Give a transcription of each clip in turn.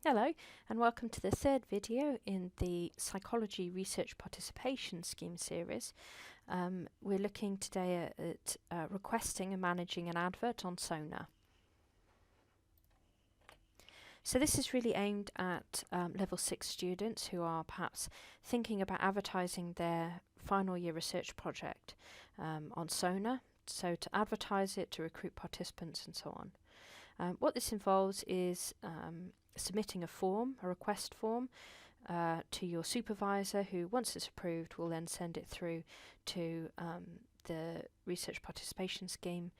Hello and welcome to the third video in the Psychology Research Participation Scheme series. We're looking today at requesting and managing an advert on SONA. So this is really aimed at level 6 students who are perhaps thinking about advertising their final year research project on SONA. So to advertise it, to recruit participants and so on. What this involves is submitting a form, a request form, to your supervisor, who, once it's approved, will then send it through to the research participation scheme,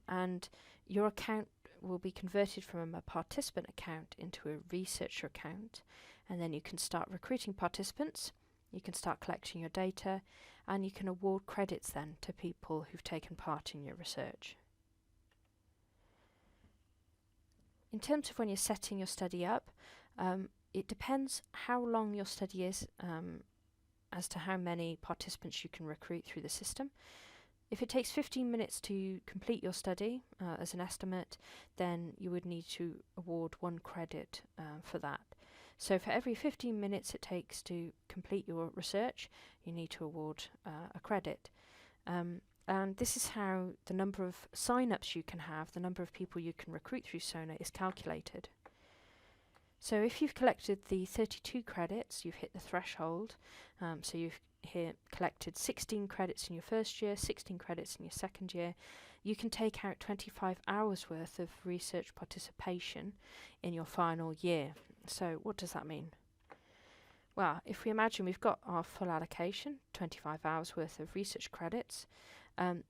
and your account will be converted from a participant account into a researcher account, and then you can start recruiting participants, you can start collecting your data, and you can award credits then to people who've taken part in your research. In terms of when you're setting your study up, it depends how long your study is as to how many participants you can recruit through the system. If it takes 15 minutes to complete your study as an estimate, then you would need to award 1 credit for that. So for every 15 minutes it takes to complete your research, you need to award a credit. And this is how the number of sign-ups you can have, the number of people you can recruit through SONA, is calculated. So if you've collected the 32 credits, you've hit the threshold. So you've here collected 16 credits in your first year, 16 credits in your second year. You can take out 25 hours worth of research participation in your final year. So what does that mean? Well, if we imagine we've got our full allocation, 25 hours worth of research credits,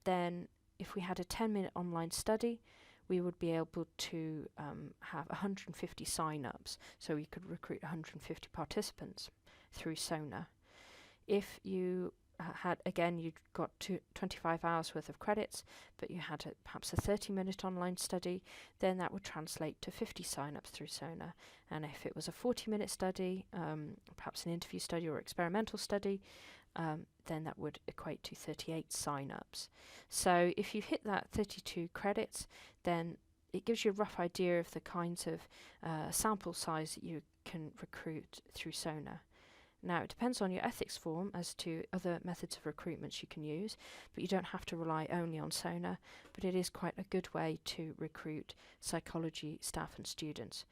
then if we had a 10-minute online study, we would be able to have 150 sign-ups, so we could recruit 150 participants through SONA. If you you'd got 25 hours worth of credits, but you had perhaps a 30-minute online study, then that would translate to 50 sign-ups through SONA. And if it was a 40-minute study, perhaps an interview study or experimental study, then that would equate to 38 sign-ups. So if you've hit that 32 credits, then it gives you a rough idea of the kinds of sample size that you can recruit through SONA. Now, it depends on your ethics form as to other methods of recruitment you can use, but you don't have to rely only on SONA, but it is quite a good way to recruit psychology staff and students.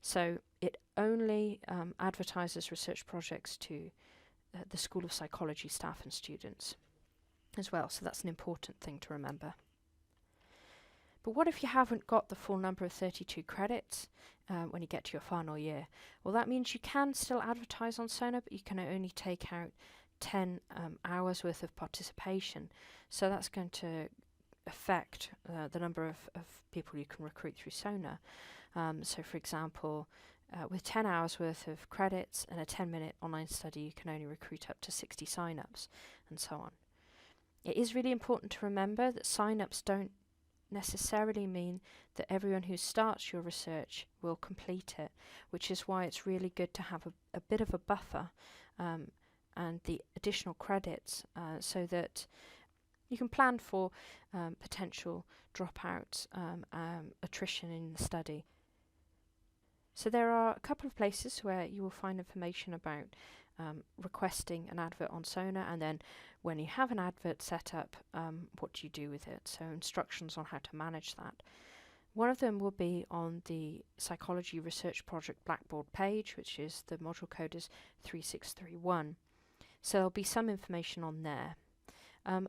So it only advertises research projects to the School of Psychology staff and students as well, so that's an important thing to remember. But what if you haven't got the full number of 32 credits when you get to your final year? Well, that means you can still advertise on SONA, but you can only take out 10 hours worth of participation. So that's going to affect the number of people you can recruit through SONA. So for example, with 10 hours worth of credits and a 10-minute online study, you can only recruit up to 60 sign-ups, and so on. It is really important to remember that sign-ups don't necessarily mean that everyone who starts your research will complete it, which is why it's really good to have a bit of a buffer and the additional credits so that you can plan for potential dropouts, attrition in the study. So there are a couple of places where you will find information about requesting an advert on SONA, and then when you have an advert set up, what do you do with it? So instructions on how to manage that. One of them will be on the Psychology Research Project Blackboard page, which is the module code is 3631. So there'll be some information on there.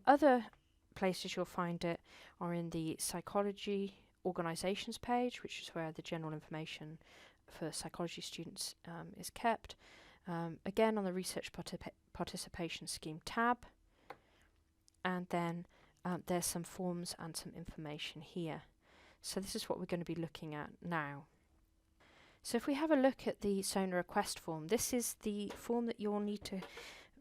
Other places you'll find it are in the Psychology Organisations page, which is where the general information for psychology students is kept. Again, on the Research Participation Scheme tab, and then there's some forms and some information here. So this is what we're going to be looking at now. So if we have a look at the SONA request form, this is the form that you'll need to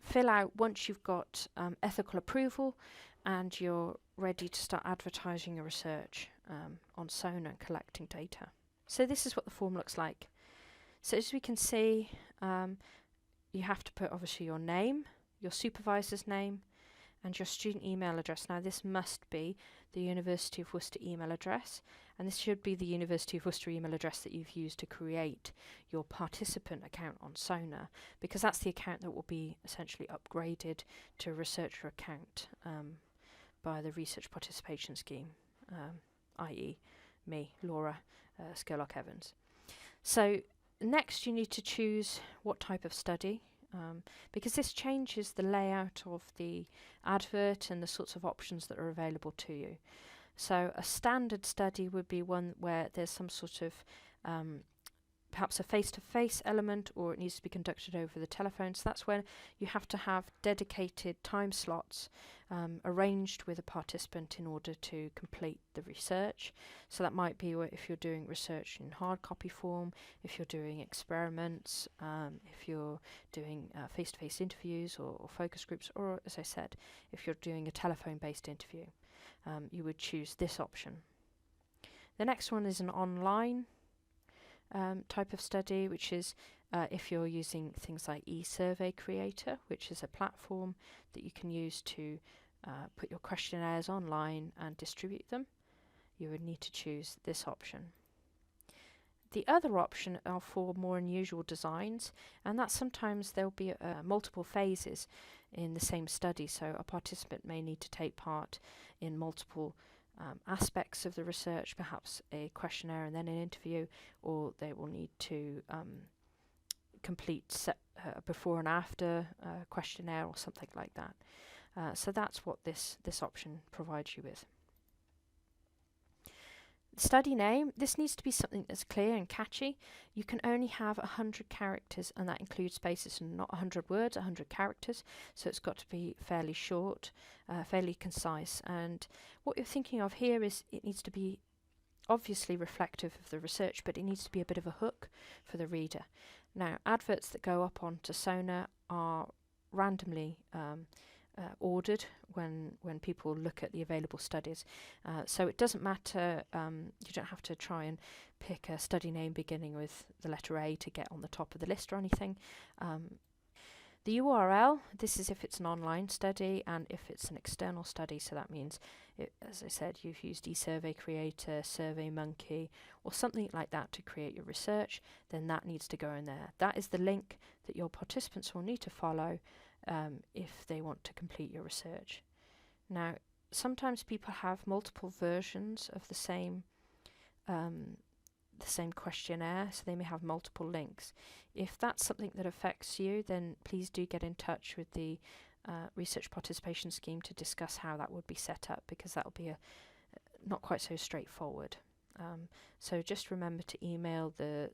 fill out once you've got ethical approval and you're ready to start advertising your research on SONA and collecting data. So this is what the form looks like. So as we can see, you have to put obviously your name, your supervisor's name, and your student email address. Now this must be the University of Worcester email address, And this should be the University of Worcester email address that you've used to create your participant account on SONA, because that's the account that will be essentially upgraded to a researcher account by the Research Participation Scheme, i.e. me, Laura Skerlock-Evans. So next you need to choose what type of study, because this changes the layout of the advert and the sorts of options that are available to you. So a standard study would be one where there's some sort of perhaps a face-to-face element, or it needs to be conducted over the telephone. So that's when you have to have dedicated time slots arranged with a participant in order to complete the research. So that might be if you're doing research in hard copy form, if you're doing experiments, if you're doing face-to-face interviews or focus groups, or as I said, if you're doing a telephone-based interview, you would choose this option. The next one is an online type of study, which is if you're using things like eSurvey Creator, which is a platform that you can use to put your questionnaires online and distribute them, you would need to choose this option. The other option are for more unusual designs, and that sometimes there'll be multiple phases in the same study, so a participant may need to take part in multiple aspects of the research, perhaps a questionnaire and then an interview, or they will need to complete before and after questionnaire or something like that. So that's what this option provides you with. Study name, this needs to be something that's clear and catchy. You can only have 100 characters, and that includes spaces, and not 100 words, 100 characters. So it's got to be fairly short, fairly concise. And what you're thinking of here is it needs to be obviously reflective of the research, but it needs to be a bit of a hook for the reader. Now, adverts that go up onto SONA are randomly ordered when people look at the available studies. So it doesn't matter, you don't have to try and pick a study name beginning with the letter A to get on the top of the list or anything. The URL, this is if it's an online study and if it's an external study, so that means, as I said, you've used eSurvey Creator, SurveyMonkey, or something like that to create your research, then that needs to go in there. That is the link that your participants will need to follow if they want to complete your research. Now, sometimes people have multiple versions of the same questionnaire, so they may have multiple links. If that's something that affects you, then please do get in touch with the Research Participation Scheme to discuss how that would be set up, because that will be not quite so straightforward. So just remember to email the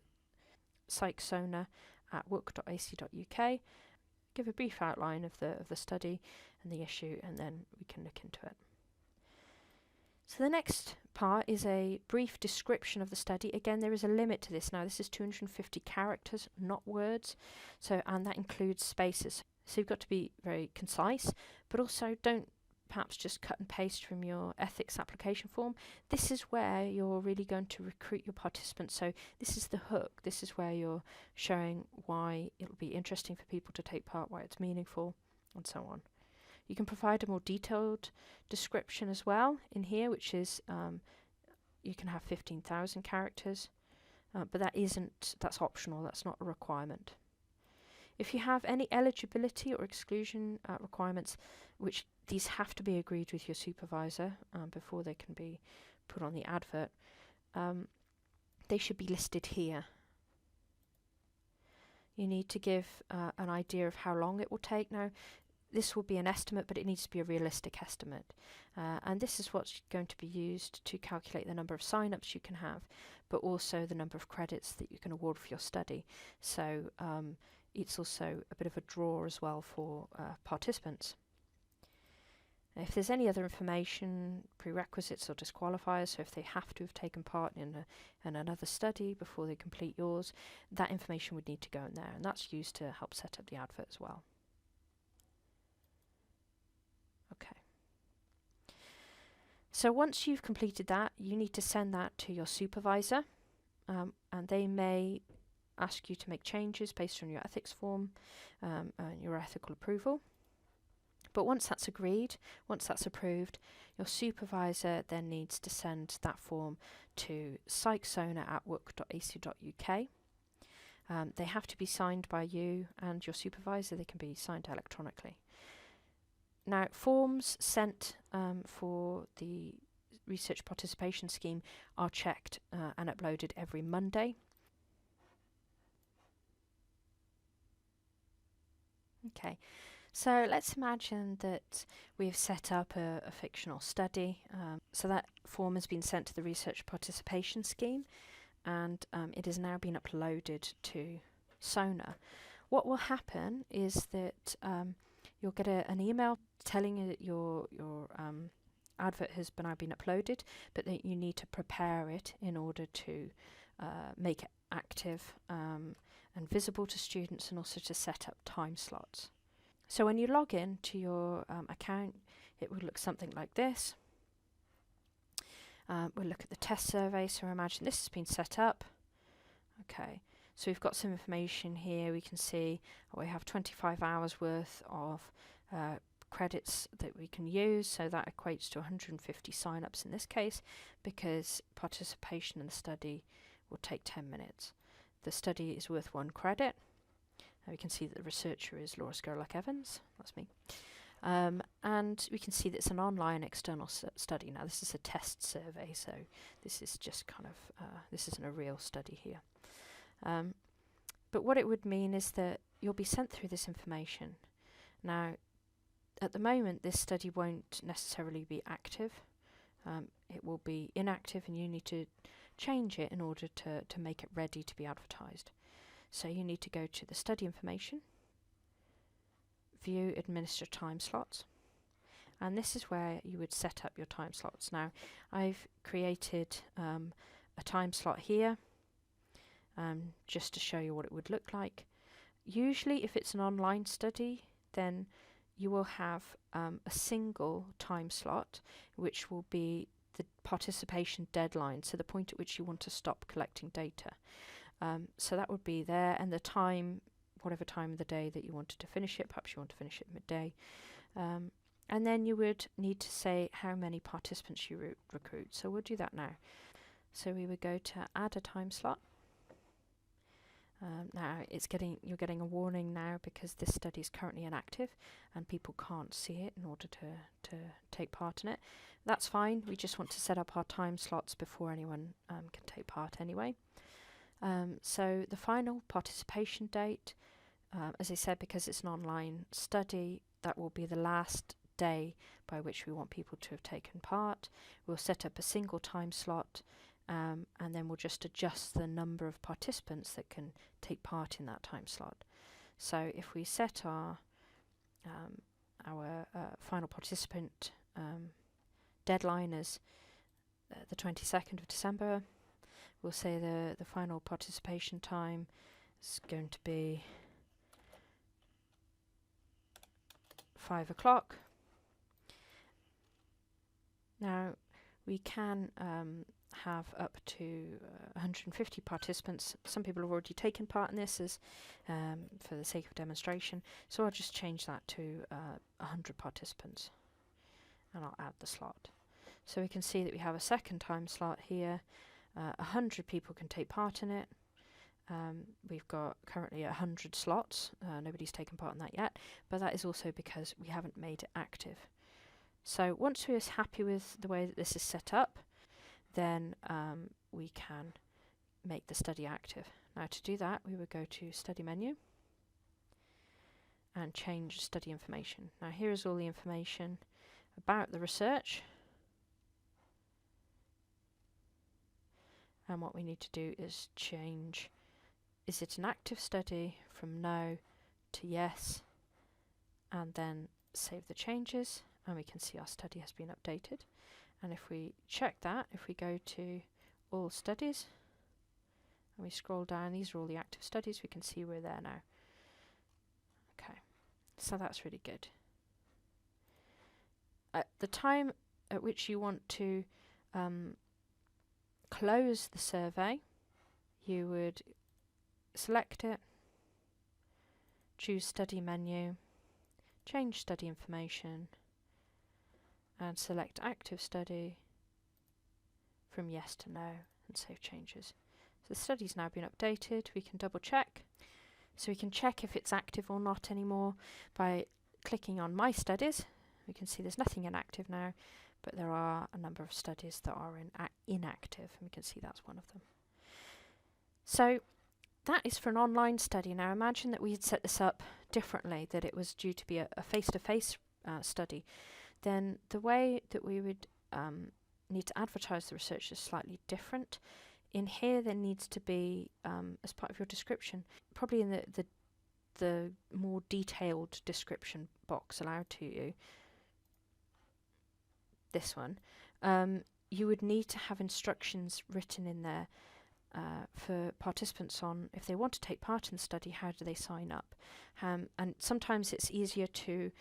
psychsona@wook.ac.uk. Give a brief outline of the study and the issue, and then we can look into it. So the next part is a brief description of the study. Again, there is a limit to this. Now, this is 250 characters, not words, and that includes spaces. So you've got to be very concise, but also don't perhaps just cut and paste from your ethics application form. This is where you're really going to recruit your participants. So this is the hook. This is where you're showing why it'll be interesting for people to take part, why it's meaningful, and so on. You can provide a more detailed description as well in here, which is you can have 15,000 characters, but that's optional, that's not a requirement. If you have any eligibility or exclusion requirements, which these have to be agreed with your supervisor before they can be put on the advert, they should be listed here. You need to give an idea of how long it will take. Now, this will be an estimate, but it needs to be a realistic estimate. And this is what's going to be used to calculate the number of sign-ups you can have, but also the number of credits that you can award for your study. So it's also a bit of a draw as well for participants. If there's any other information, prerequisites or disqualifiers, so if they have to have taken part in another study before they complete yours, that information would need to go in there, and that's used to help set up the advert as well. Okay. So once you've completed that, you need to send that to your supervisor, and they may ask you to make changes based on your ethics form and your ethical approval. But once that's agreed, once that's approved, your supervisor then needs to send that form to psychsona@wook.ac.uk. They have to be signed by you and your supervisor. They can be signed electronically. Now, forms sent for the research participation scheme are checked and uploaded every Monday. Okay, so let's imagine that we've set up a fictional study. So that form has been sent to the research participation scheme, and it has now been uploaded to SONA. What will happen is that you'll get an email telling you that your advert has now been uploaded, but that you need to prepare it in order to make it active and visible to students, and also to set up time slots. So when you log in to your account, it will look something like this. We'll look at the test survey. So imagine this has been set up. Okay, so we've got some information here. We can see we have 25 hours worth of credits that we can use. So that equates to 150 sign-ups in this case, because participation in the study will take 10 minutes. The study is worth 1 credit. We can see that the researcher is Laura Skerlock-Evans. That's me. And we can see that it's an online external study. Now, this is a test survey, so this is just kind of, this isn't a real study here. But what it would mean is that you'll be sent through this information. Now, at the moment, this study won't necessarily be active. It will be inactive, and you need to change it in order to make it ready to be advertised. So you need to go to the study information, view administer time slots, and this is where you would set up your time slots. Now, I've created a time slot here just to show you what it would look like. Usually, if it's an online study, then you will have a single time slot, which will be the participation deadline, so the point at which you want to stop collecting data. So that would be there, and the time, whatever time of the day that you wanted to finish it. Perhaps you want to finish it midday. And then you would need to say how many participants you recruit. So we'll do that now. So we would go to add a time slot. Now you're getting a warning now because this study is currently inactive and people can't see it in order to take part in it. That's fine. We just want to set up our time slots before anyone can take part anyway. So the final participation date, as I said, because it's an online study, that will be the last day by which we want people to have taken part. We'll set up a single time slot, and then we'll just adjust the number of participants that can take part in that time slot. So if we set our final participant deadline as the 22nd of December, we'll say the final participation time is going to be 5 o'clock. Now, we can have up to 150 participants. Some people have already taken part in this as for the sake of demonstration, so I'll just change that to 100 participants, and I'll add the slot. So we can see that we have a second time slot here. 100 people can take part in it. We've got currently 100 slots. Nobody's taken part in that yet, but that is also because we haven't made it active. So once we're happy with the way that this is set up, then we can make the study active. Now, to do that, we would go to Study menu and change study information. Now, here is all the information about the research. And what we need to do is change, is it an active study, from no to yes, and then save the changes, and we can see our study has been updated. And if we check that, if we go to all studies and we scroll down, these are all the active studies, we can see we're there now. Okay, so that's really good. At the time at which you want to close the survey, you would select it, choose Study menu, change study information and select active study from yes to no and save changes. So the study's now been updated. We can double check. So we can check if it's active or not anymore by clicking on My Studies. We can see there's nothing inactive now, but there are a number of studies that are inactive, and we can see that's one of them. So that is for an online study. Now imagine that we had set this up differently, that it was due to be a face-to-face study. Then the way that we would need to advertise the research is slightly different. In here there needs to be, as part of your description, probably in the more detailed description box allowed to you, this one, you would need to have instructions written in there for participants on if they want to take part in the study, how do they sign up. And sometimes it's easier to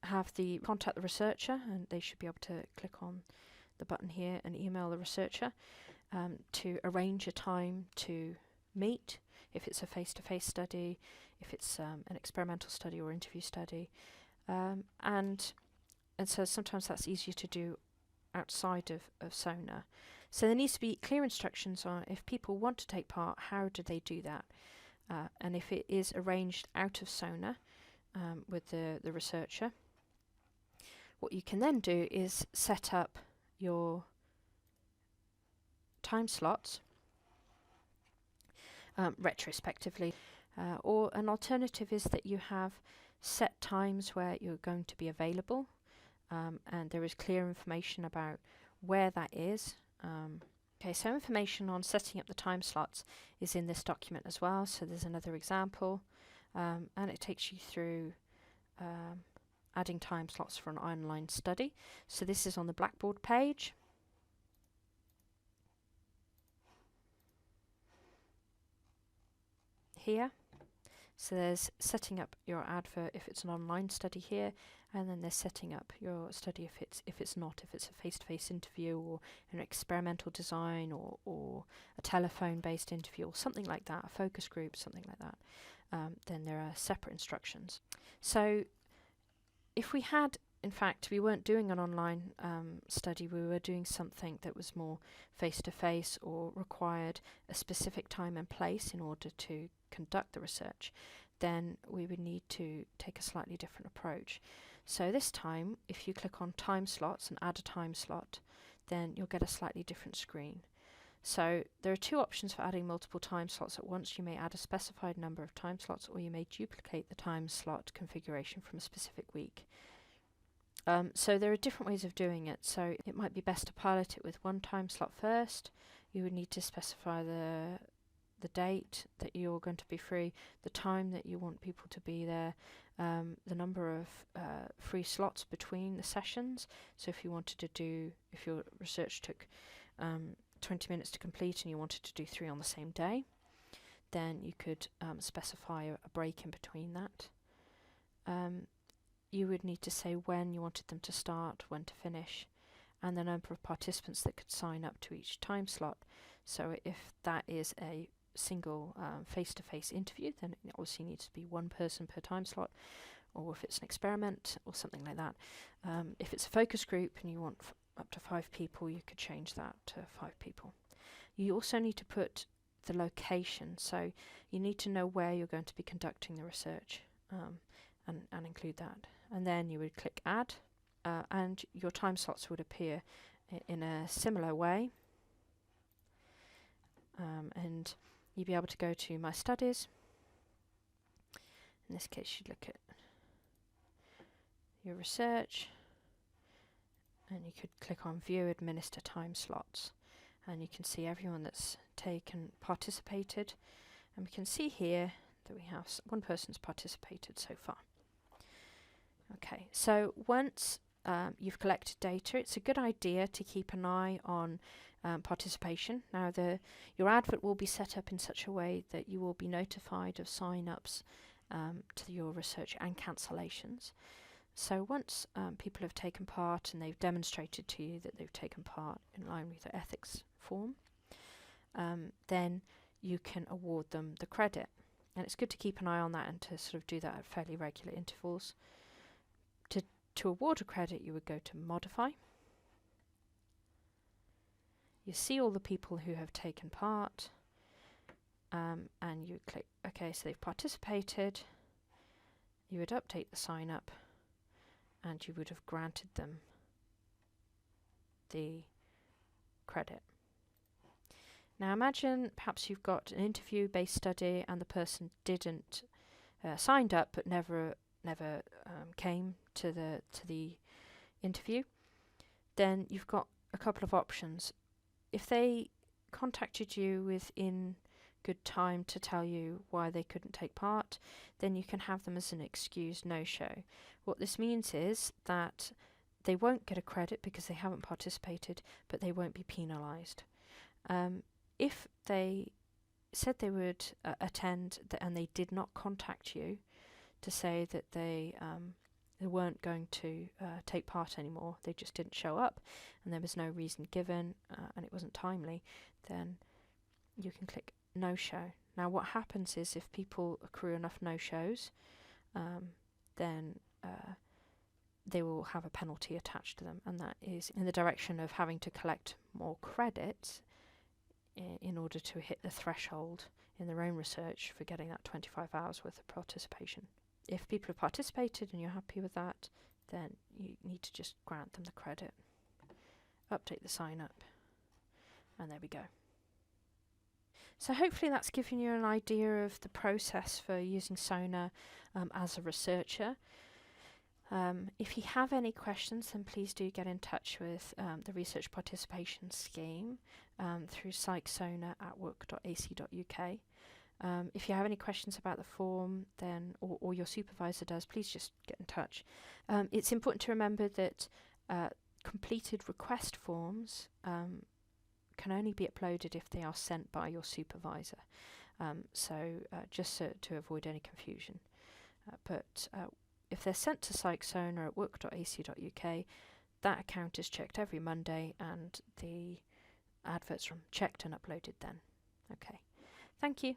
have the contact the researcher, and they should be able to click on the button here and email the researcher to arrange a time to meet, if it's a face-to-face study, if it's an experimental study or interview study, and so sometimes that's easier to do outside of SONA. So there needs to be clear instructions on if people want to take part, how do they do that, and if it is arranged out of SONA with the researcher, what you can then do is set up your time slots retrospectively, or an alternative is that you have set times where you're going to be available, and there is clear information about where that is. Okay, so information on setting up the time slots is in this document as well. So there's another example, and it takes you through adding time slots for an online study. So this is on the Blackboard page. Here. So there's setting up your advert if it's an online study here, and then there's setting up your study if it's a face-to-face interview or an experimental design or a telephone-based interview or something like that, a focus group, something like that. Then there are separate instructions. So if we had, in fact, we weren't doing an online study, we were doing something that was more face-to-face or required a specific time and place in order to conduct the research, then we would need to take a slightly different approach. So this time, if you click on time slots and add a time slot, then you'll get a slightly different screen. So there are two options for adding multiple time slots at once. You may add a specified number of time slots, or you may duplicate the time slot configuration from a specific week. So there are different ways of doing it. So it might be best to pilot it with one time slot first. You would need to specify the date that you're going to be free, the time that you want people to be there, the number of free slots between the sessions. So if you wanted to do, if your research took 20 minutes to complete and you wanted to do 3 on the same day, then you could specify a break in between that. You would need to say when you wanted them to start, when to finish, and the number of participants that could sign up to each time slot. So if that is a single face-to-face interview, then it obviously needs to be one person per time slot, or if it's an experiment or something like that. If it's a focus group and you want up to 5 people, you could change that to 5 people. You also need to put the location, so you need to know where you're going to be conducting the research, and include that. And then you would click add, and your time slots would appear in a similar way, and you'd be able to go to My Studies. In this case, you'd look at your research, and you could click on View Administer Time Slots, and you can see everyone that's participated, and we can see here that we have one person's participated so far. Okay, so once you've collected data, it's a good idea to keep an eye on participation. Now your advert will be set up in such a way that you will be notified of sign-ups to your research and cancellations. So once people have taken part and they've demonstrated to you that they've taken part in line with the ethics form, then you can award them the credit. And it's good to keep an eye on that and to sort of do that at fairly regular intervals. To award a credit, you would go to Modify. You see all the people who have taken part, and you click OK, so they've participated. You would update the sign up, and you would have granted them the credit. Now imagine perhaps you've got an interview-based study and the person didn't signed up but never came to the interview. Then you've got a couple of options. If they contacted you within good time to tell you why they couldn't take part, then you can have them as an excused no-show. What this means is that they won't get a credit because they haven't participated, but they won't be penalised. If they said they would attend and they did not contact you to say that they weren't going to take part anymore, they just didn't show up and there was no reason given and it wasn't timely, then you can click no show. Now what happens is if people accrue enough no shows, then they will have a penalty attached to them, and that is in the direction of having to collect more credits in order to hit the threshold in their own research for getting that 25 hours worth of participation. If people have participated and you're happy with that, then you need to just grant them the credit, update the sign up, and there we go. So hopefully that's given you an idea of the process for using SONA as a researcher. If you have any questions, then please do get in touch with the Research Participation Scheme through psychsona@work.ac.uk. If you have any questions about the form, then or your supervisor does, please just get in touch. It's important to remember that completed request forms can only be uploaded if they are sent by your supervisor. Just to avoid any confusion. But if they're sent to psychsona@work.ac.uk, that account is checked every Monday and the adverts are checked and uploaded then. Okay, thank you.